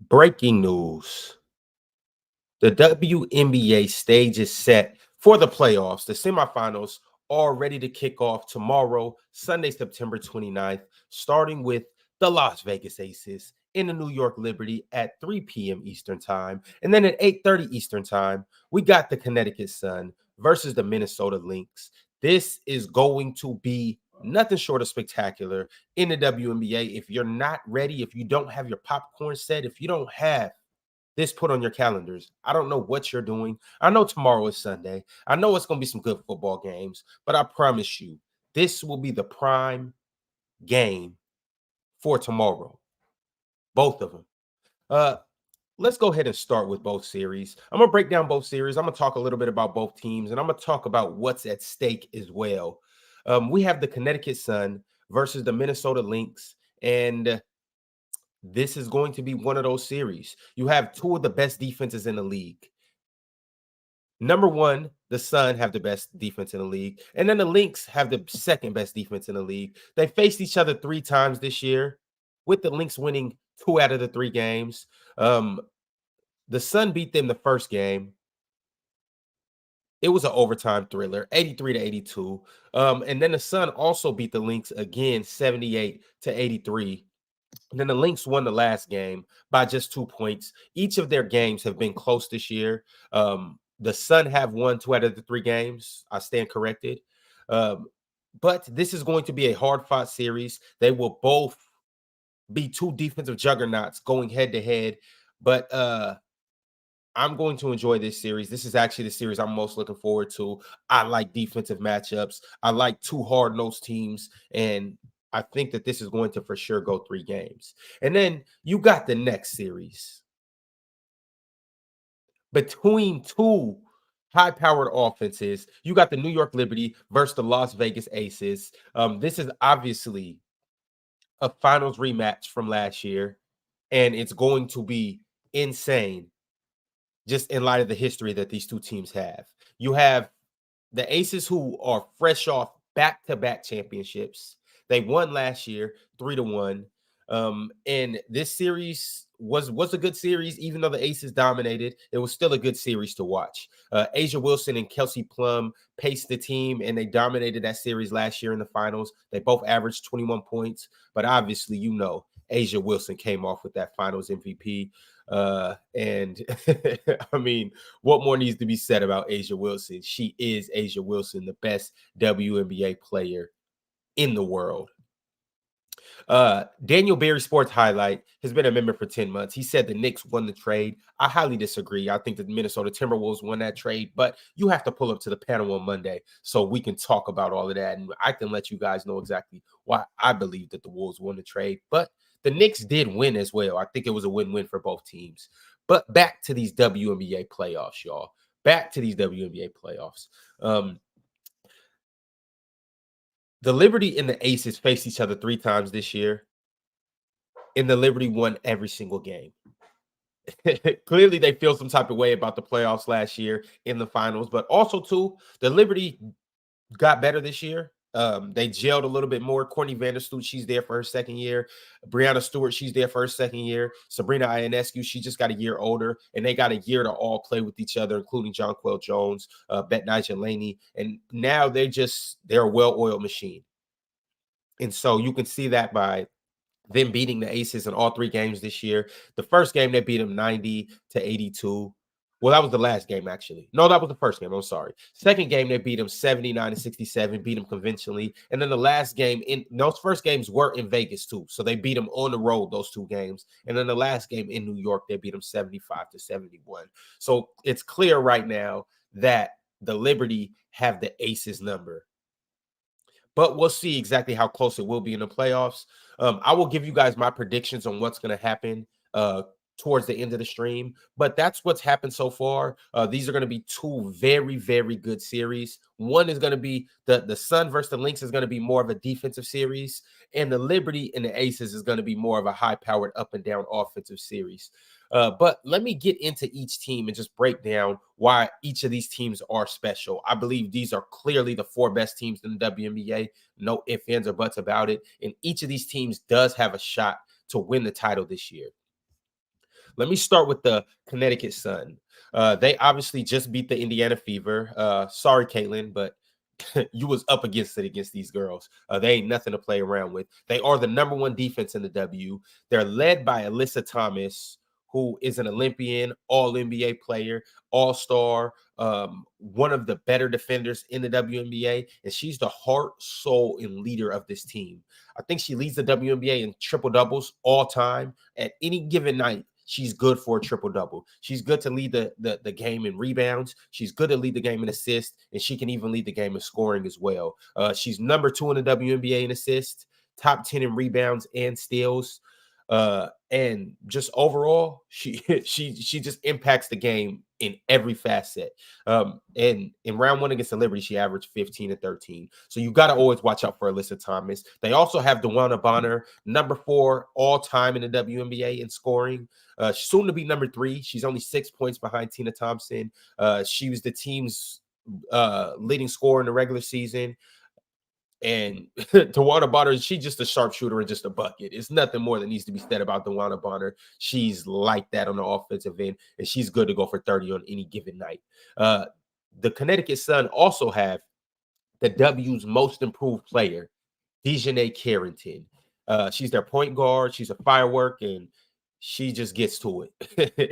Breaking news. The WNBA stage is set for the playoffs. The semifinals are ready to kick off tomorrow, Sunday, September 29th, starting with the Las Vegas Aces in the New York Liberty at 3 p.m. Eastern Time. And then at 8:30 Eastern Time, we got the Connecticut Sun versus the Minnesota Lynx. This is going to be nothing short of spectacular in the WNBA. If you're not ready, if you don't have your popcorn set, if you don't have this put on your calendars, I don't know what you're doing. I know tomorrow is Sunday. I know it's going to be some good football games, but I promise you, this will be the prime game for tomorrow. Both of them. Uh, let's go ahead and start with both series. I'm going to break down both series. I'm going to talk a little bit about both teams, and I'm going to talk about what's at stake as well. We have the Connecticut Sun versus the Minnesota Lynx, and this is going to be one of those series. You have two of the best defenses in the league. Number one, the Sun have the best defense in the league, and then the Lynx have the second best defense in the league. They faced each other 3 times this year, with the Lynx winning 2 out of the 3 games. The Sun beat them the first game. It was an overtime thriller, 83-82. And then the Sun also beat the Lynx again, 78-83. And then the Lynx won the last game by just 2 points. Each of their games have been close this year. The Sun have won 2 out of the 3 games. I stand corrected. But this is going to be a hard-fought series. They will both be two defensive juggernauts going head-to-head. But I'm going to enjoy this series. This is actually the series I'm most looking forward to. I like defensive matchups. I like two hard-nosed teams, and I think that this is going to for sure go 3 games. And then you got the next series between two high-powered offenses. You got the New York Liberty versus the Las Vegas Aces. This is obviously a finals rematch from last year, and it's going to be insane just in light of the history that these two teams have. You have the Aces, who are fresh off back-to-back championships. They won last year 3-1. And this series was a good series, even though the Aces dominated. It was still a good series to watch. Asia Wilson and Kelsey Plum paced the team, and they dominated that series last year in the finals. They both averaged 21 points, but obviously, Asia Wilson came off with that finals MVP. And I mean, what more needs to be said about Asia Wilson? She is Asia Wilson, the best WNBA player in the world. Daniel Berry Sports Highlight has been a member for 10 months. He said the Knicks won the trade. I highly disagree. I think that the Minnesota Timberwolves won that trade, but you have to pull up to the panel on Monday so we can talk about all of that. And I can let you guys know exactly why I believe that the Wolves won the trade. But the Knicks did win as well. I think it was a win-win for both teams. But back to these WNBA playoffs, y'all. Back to these WNBA playoffs. The Liberty and the Aces faced each other 3 times this year, and the Liberty won every single game. Clearly, they feel some type of way about the playoffs last year in the finals, but also, too, the Liberty got better this year. They gelled a little bit more. Courtney Vanderstoot, she's there for her second year. Brianna Stewart, she's there for her second year. Sabrina Ionescu, she just got a year older, and they got a year to all play with each other, including Jonquel Jones, Bet-Nigel Laney, and now they're a well-oiled machine. And so you can see that by them beating the Aces in all 3 games this year. The first game, they beat them 90-82. Well, that was the last game, actually. No, that was the first game. I'm sorry. Second game, they beat them 79-67, beat them conventionally. And then the last game, those first games were in Vegas, too. So they beat them on the road, those 2 games. And then the last game in New York, they beat them 75-71. So it's clear right now that the Liberty have the Aces number. But we'll see exactly how close it will be in the playoffs. I will give you guys my predictions on what's going to happen towards the end of the stream. But that's what's happened so far. These are going to be 2 very, very good series. One is going to be the Sun versus the Lynx is going to be more of a defensive series. And the Liberty and the Aces is going to be more of a high-powered up and down offensive series. But let me get into each team and just break down why each of these teams are special. I believe these are clearly the 4 best teams in the WNBA. No ifs, ands, or buts about it. And each of these teams does have a shot to win the title this year. Let me start with the Connecticut Sun. They obviously just beat the Indiana Fever. Sorry, Caitlin, but you was up against it against these girls. They ain't nothing to play around with. They are the number one defense in the W. They're led by Alyssa Thomas, who is an Olympian, all NBA player, all star, one of the better defenders in the WNBA. And she's the heart, soul, and leader of this team. I think she leads the WNBA in triple doubles all time. At any given night, she's good for a triple double. She's good to lead the game in rebounds. She's good to lead the game in assists, and she can even lead the game in scoring as well. She's number 2 in the WNBA in assists, top 10 in rebounds and steals. And just overall, she just impacts the game in every facet. And in round one against the Liberty, she averaged 15 and 13. So you got to always watch out for Alyssa Thomas. They also have DeWanna Bonner, number 4 all time in the WNBA in scoring. Soon to be number 3. She's only 6 points behind Tina Thompson. She was the team's leading scorer in the regular season. And DeWanna Bonner, she's just a sharpshooter and just a bucket. It's nothing more that needs to be said about DeWanna Bonner. She's like that on the offensive end, and she's good to go for 30 on any given night. The Connecticut Sun also have the W's most improved player, Dejanay Carrington. She's their point guard. She's a firework, and she just gets to it.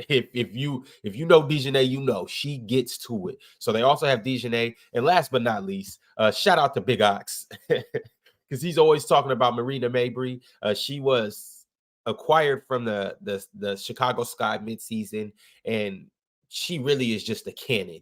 if you know Dejanay, you know she gets to it. So they also have Dejanay, and last but not least, shout out to Big Ox because he's always talking about Marina Mabry. She was acquired from the Chicago Sky midseason, and she really is just a cannon.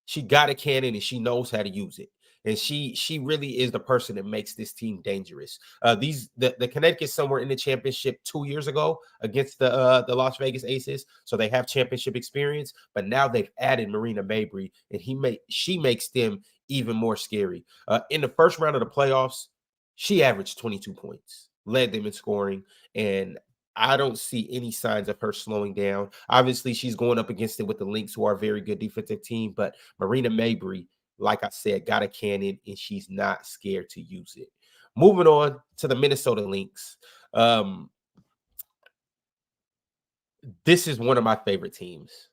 She got a cannon, and she knows how to use it. And she really is the person that makes this team dangerous. The Connecticut somewhere in the championship 2 years ago against the Las Vegas Aces, so they have championship experience. But now they've added Marina Mabry, and she makes them even more scary. In the first round of the playoffs, she averaged 22 points, led them in scoring, and I don't see any signs of her slowing down. Obviously, she's going up against it with the Lynx, who are a very good defensive team, but Marina Mabry, like I said, got a cannon, and she's not scared to use it. Moving on to the Minnesota Lynx. This is one of my favorite teams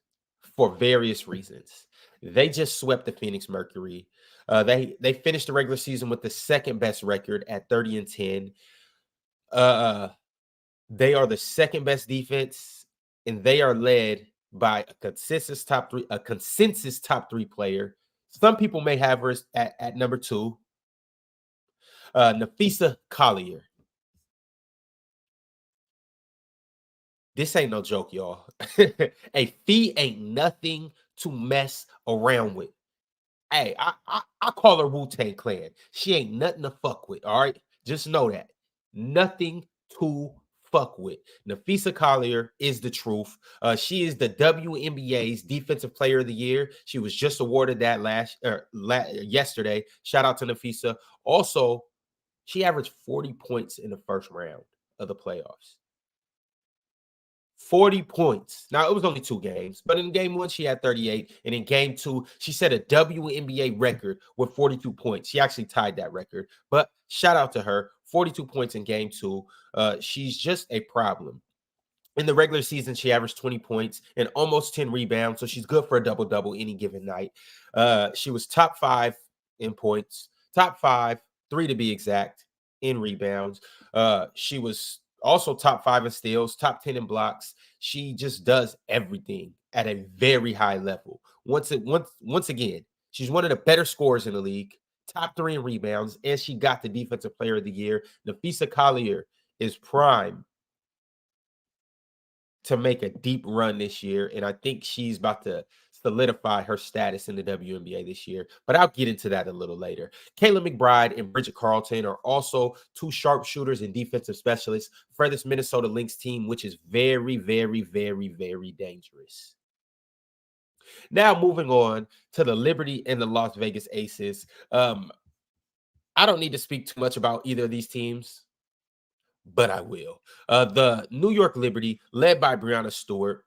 for various reasons. They just swept the Phoenix Mercury. They finished the regular season with the second best record at 30 and 10. They are the second best defense, and they are led by a consensus top three player. Some people may have her at number 2, Nafisa Collier. This ain't no joke, y'all. A fee ain't nothing to mess around with. Hey, I call her Wu-Tang Clan. She ain't nothing to fuck with, all right? Just know that. Nothing to fuck with. Nafisa Collier is the truth. She is the WNBA's Defensive Player of the Year. She was just awarded that yesterday. Shout out to Nafisa. Also, she averaged 40 points in the first round of the playoffs. 40 points. Now, it was only 2 games, but in game 1, she had 38. And in game 2, she set a WNBA record with 42 points. She actually tied that record. But shout out to her. 42 points in game 2. She's just a problem. In the regular season, she averaged 20 points and almost 10 rebounds. So she's good for a double-double any given night. She was top 5 in points, top 5, 3 to be exact, in rebounds. She was also top 5 in steals, top 10 in blocks. She just does everything at a very high level. Once again, she's one of the better scorers in the league, top 3 in rebounds, and she got the Defensive Player of the Year. Nafisa Collier is prime to make a deep run this year, and I think she's about to solidify her status in the WNBA this year, but I'll get into that a little later. Kayla McBride and Bridget Carlton are also 2 sharpshooters and defensive specialists for this Minnesota Lynx team, which is very, very, very, very dangerous. Now, moving on to the Liberty and the Las Vegas Aces. I don't need to speak too much about either of these teams, but I will. The New York Liberty, led by Breanna Stewart,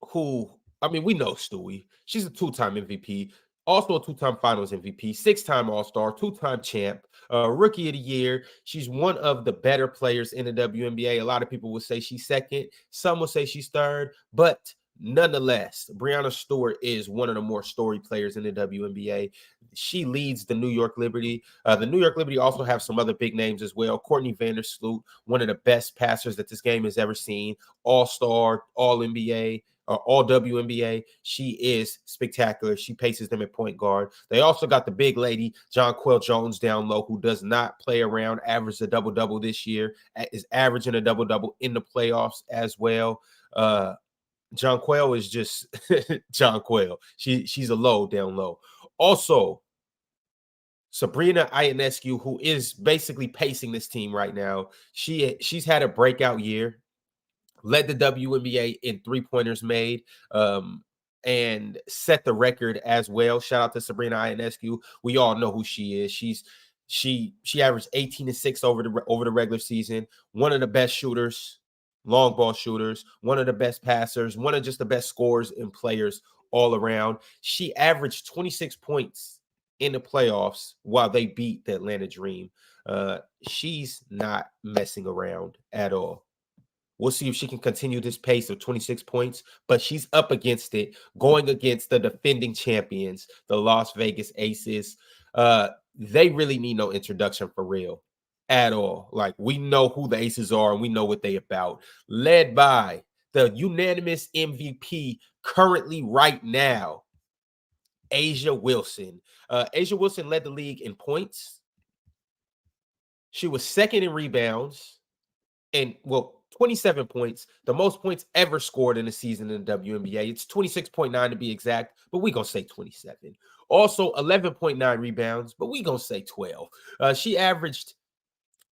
who, I mean, we know Stewie. She's a 2-time MVP, Also a two-time Finals MVP, six-time All-Star, two-time champ, Rookie of the Year. She's one of the better players in the WNBA. A lot of people will say she's second. Some will say she's third. But nonetheless, Breanna Stewart is one of the more storied players in the WNBA. She leads the New York Liberty. The New York Liberty also have some other big names as well. Courtney Vandersloot, one of the best passers that this game has ever seen. All-Star, All-NBA. All WNBA. She is spectacular. She paces them at point guard. They also got the big lady, Jonquel Jones, down low, who does not play around, averaged a double-double this year, is averaging a double-double in the playoffs as well. Jonquel is just Jonquel. She's a low down low. Also, Sabrina Ionescu, who is basically pacing this team right now. She's had a breakout year. Led the WNBA in three-pointers made, and set the record as well. Shout out to Sabrina Ionescu. We all know who she is. She averaged 18 and 6 over the regular season. One of the best shooters, long ball shooters, one of the best passers, one of just the best scorers and players all around. She averaged 26 points in the playoffs while they beat the Atlanta Dream. She's not messing around at all. We'll see if she can continue this pace of 26 points, but she's up against it, going against the defending champions, the Las Vegas Aces. They really need no introduction for real at all. Like, we know who the Aces are and we know what they about. Led by the unanimous MVP currently right now, A'ja Wilson. A'ja Wilson led the league in points. She was second in rebounds. And 27 points, the most points ever scored in a season in the WNBA. It's 26.9 to be exact, but we're going to say 27. Also, 11.9 rebounds, but we're going to say 12. She averaged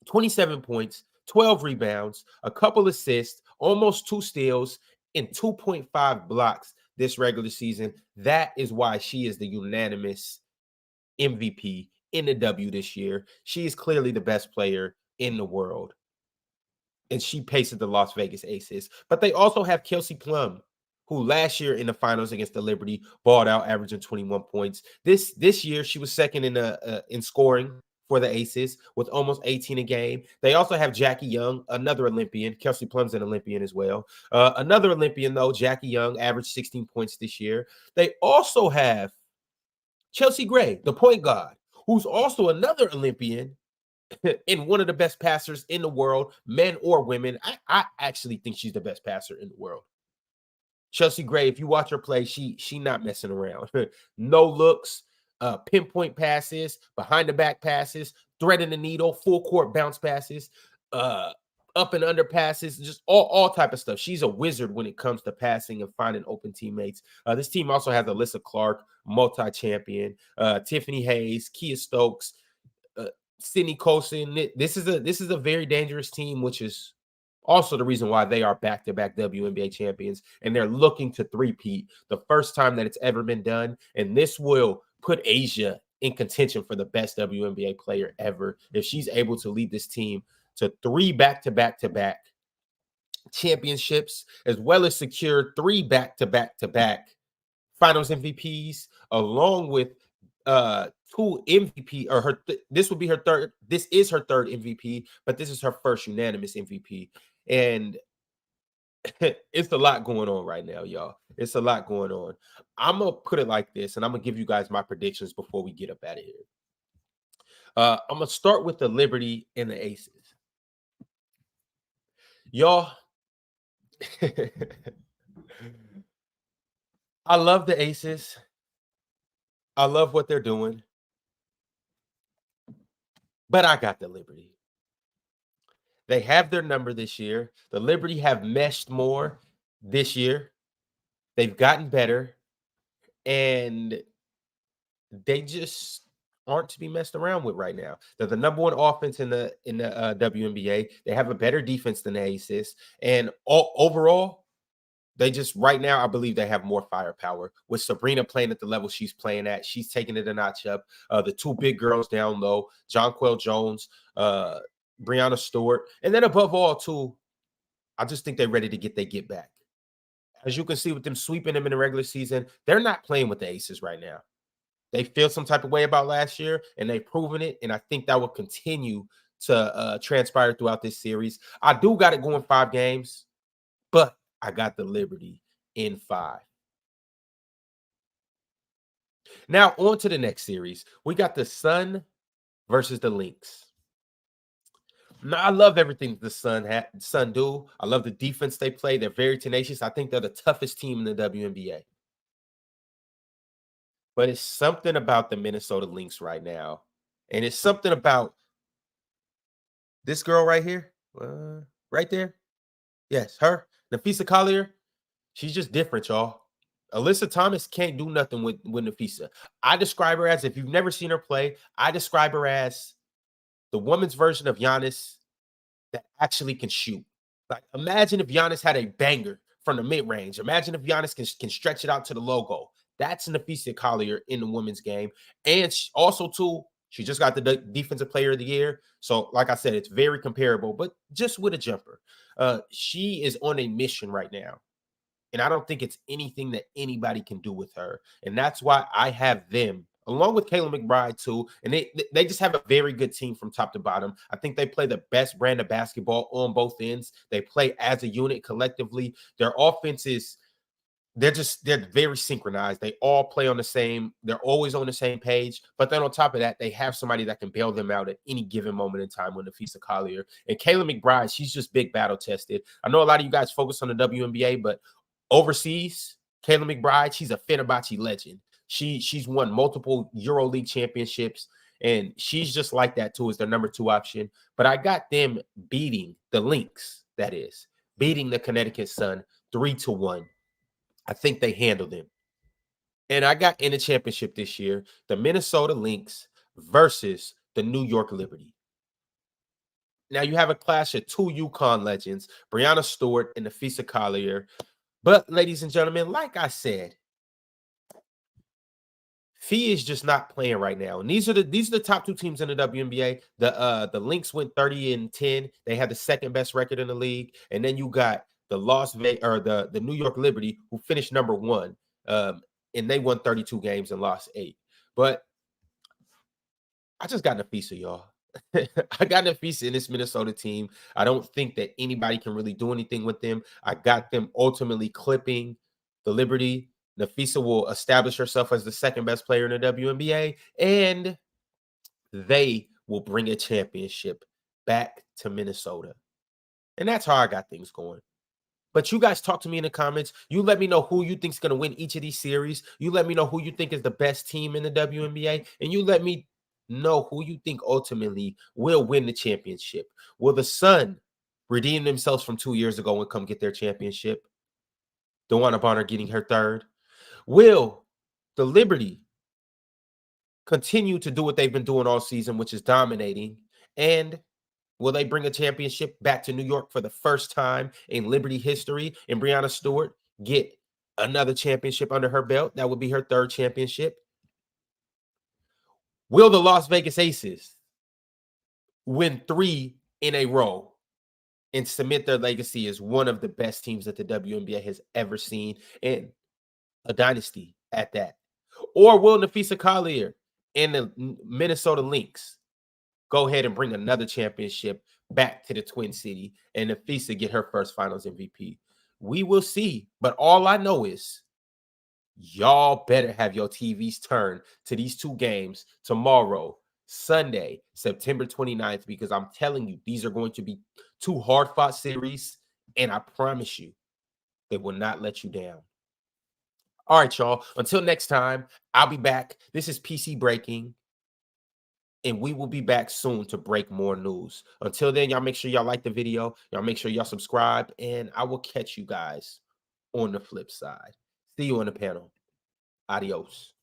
27 points, 12 rebounds, a couple assists, almost 2 steals, and 2.5 blocks this regular season. That is why she is the unanimous MVP in the W this year. She is clearly the best player in the world. And she paces the Las Vegas Aces. But they also have Kelsey Plum, who last year in the finals against the Liberty balled out, averaging 21 points. This year, she was second in scoring for the Aces with almost 18 a game. They also have Jackie Young, another Olympian. Kelsey Plum's an Olympian as well. Another Olympian, though, Jackie Young, averaged 16 points this year. They also have Chelsea Gray, the point guard, who's also another Olympian and one of the best passers in the world, men or women. I actually think she's the best passer in the world. Chelsea Gray, if you watch her play, she not messing around. No looks, pinpoint passes, behind the back passes, threading the needle, full court bounce passes, up and under passes, just all type of stuff. She's a wizard when it comes to passing and finding open teammates. This team also has Alyssa Clark, multi-champion, Tiffany Hayes, Kia Stokes, Sydney Colson. This is a very dangerous team, which is also the reason why they are back-to-back WNBA champions, and they're looking to three-peat, the first time that it's ever been done. And this will put A'ja in contention for the best WNBA player ever if she's able to lead this team to 3 back-to-back-to-back championships, as well as secure 3 back-to-back-to-back Finals MVPs, along with 2 MVP, or this would be her third. This is her third MVP, but this is her first unanimous MVP. And it's a lot going on right now, y'all. It's a lot going on. I'm gonna put it like this, and I'm gonna give you guys my predictions before we get up out of here. I'm gonna start with the Liberty and the Aces. Y'all, I love the Aces. I love what they're doing, but I got the Liberty. They have their number this year. The Liberty have meshed more this year. They've gotten better, and they just aren't to be messed around with right now. They're the number 1 offense in the WNBA. They have a better defense than the Aces, and overall, they just right now, I believe they have more firepower. With Sabrina playing at the level she's playing at, she's taking it a notch up. The 2 big girls down low, Jonquel Jones, Breanna Stewart, and then above all, too, I just think they're ready to get back. As you can see with them sweeping them in the regular season, they're not playing with the Aces right now. They feel some type of way about last year, and they've proven it. And I think that will continue to transpire throughout this series. I do got it going 5 games, but I got the Liberty in 5. Now, on to the next series. We got the Sun versus the Lynx. Now, I love everything the Sun do. I love the defense they play. They're very tenacious. I think they're the toughest team in the WNBA. But it's something about the Minnesota Lynx right now. And it's something about this girl right here. Right there. Yes, her. Nafisa Collier. She's just different, y'all. Alyssa Thomas can't do nothing with Nafisa. I describe her as, if you've never seen her play, I describe her as the woman's version of Giannis that actually can shoot. Like, imagine if Giannis had a banger from the mid range. Imagine if Giannis can stretch it out to the logo. That's Nafisa Collier in the women's game. And also, too, she just got the Defensive Player of the Year. So, like I said, it's very comparable, but just with a jumper. She is on a mission right now. And I don't think it's anything that anybody can do with her. And that's why I have them along with Kayla McBride too. And they just have a very good team from top to bottom. I think they play the best brand of basketball on both ends. They play as a unit collectively. Their offense is they're very synchronized. They all play on the same, they're always on the same page. But then on top of that, they have somebody that can bail them out at any given moment in time when Nafisa Collier. And Kayla McBride, she's just big battle tested. I know a lot of you guys focus on the WNBA, but overseas, Kayla McBride, she's a Fenerbahce legend. She's won multiple EuroLeague championships, and she's just like that too, as their number 2 option. But I got them beating the Lynx, that is, beating the Connecticut Sun 3-1. I think they handled them. And I got in the championship this year, the Minnesota Lynx versus the New York Liberty. Now you have a clash of 2 UConn legends, Breanna Stewart and Nafisa Collier. But ladies and gentlemen, like I said, Fee is just not playing right now. And these are the top 2 teams in the WNBA. The Lynx went 30-10. They had the second best record in the league. And then you got the Las Vegas or the New York Liberty, who finished number 1. And they won 32 games and lost 8. But I just got Nafisa, y'all. I got Nafisa in this Minnesota team. I don't think that anybody can really do anything with them. I got them ultimately clipping the Liberty. Nafisa will establish herself as the second best player in the WNBA, and they will bring a championship back to Minnesota. And that's how I got things going. But you guys talk to me in the comments. You let me know who you think is going to win each of these series. You let me know who you think is the best team in the WNBA. And you let me know who you think ultimately will win the championship. Will the Sun redeem themselves from 2 years ago and come get their championship? DeWanna Bonner getting her 3rd. Will the Liberty continue to do what they've been doing all season, which is dominating? And will they bring a championship back to New York for the first time in Liberty history? And Breanna Stewart get another championship under her belt? That would be her 3rd championship. Will the Las Vegas Aces win 3 in a row and cement their legacy as one of the best teams that the WNBA has ever seen, and a dynasty at that? Or will Nafisa Collier and the Minnesota Lynx go ahead and bring another championship back to the Twin City and Nafisa get her first Finals MVP? We will see. But all I know is y'all better have your TVs turned to these 2 games tomorrow, Sunday, September 29th, because I'm telling you, these are going to be 2 hard-fought series, and I promise you, they will not let you down. All right, y'all. Until next time, I'll be back. This is PC Breaking, and we will be back soon to break more news. Until then, y'all make sure y'all like the video. Y'all make sure y'all subscribe, and I will catch you guys on the flip side. See you on the panel. Adios.